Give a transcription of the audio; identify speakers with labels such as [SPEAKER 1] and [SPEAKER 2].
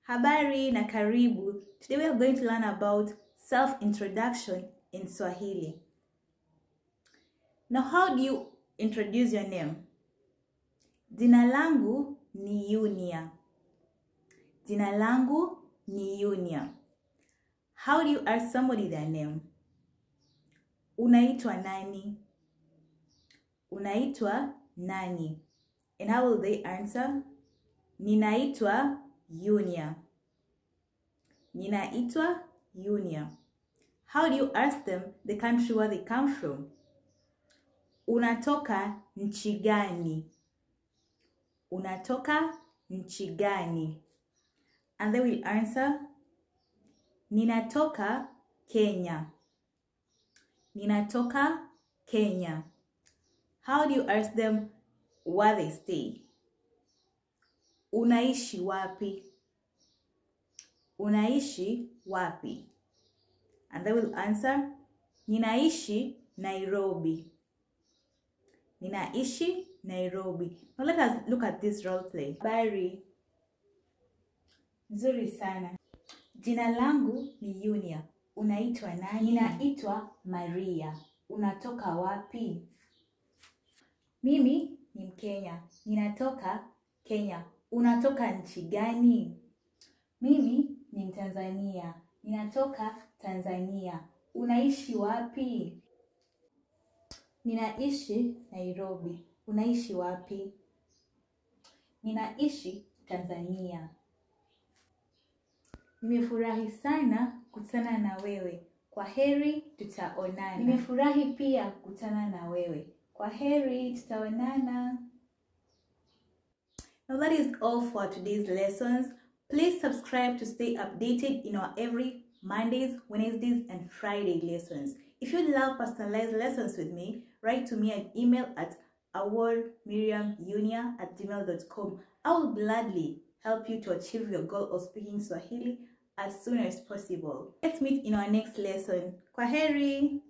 [SPEAKER 1] Habari na karibu. Today we are going to learn about self-introduction in Swahili. Now, how do you introduce your name? Jina langu ni Yunia. Jina langu ni Yunia. How do you ask somebody their name? Unaitwa nani? Unaitwa nani? And how will they answer? Ninaitwa Yunia. Ninaitwa Yunia. How do you ask them the country where they come from? Unatoka nchi gani? Unatoka nchi gani? And they will answer, Ninatoka Kenya. Ninatoka Kenya. How do you ask them where they stay? Unaishi wapi? Unaishi wapi? And they will answer, Ninaishi Nairobi. Ninaishi Nairobi. Now let us look at this role play. Habari. Nzuri sana. Jina langu ni Yunia. Unaitwa nani? Ninaitwa Maria. Unatoka wapi? Mimi ni Mkenya. Ninatoka Kenya. Unatoka nchi gani? Mimi ni Mtanzania. Ninatoka Tanzania. Unaishi wapi? Ninaishi Nairobi. Unaishi wapi? Ninaishi Tanzania. Nimefurahi sana kukutana na wewe. Kwaheri, tutaonana. Nimefurahi pia kukutana na wewe. Kwaheri, tutaonana. Now that is all for today's lessons. Please subscribe to stay updated in our every Mondays, Wednesdays, and Friday lessons. If you love personalized lessons with me, write to me an email at awardmiriamjunia@gmail.com. I will gladly help you to achieve your goal of speaking Swahili as soon as possible. Let's meet in our next lesson. Kwaheri!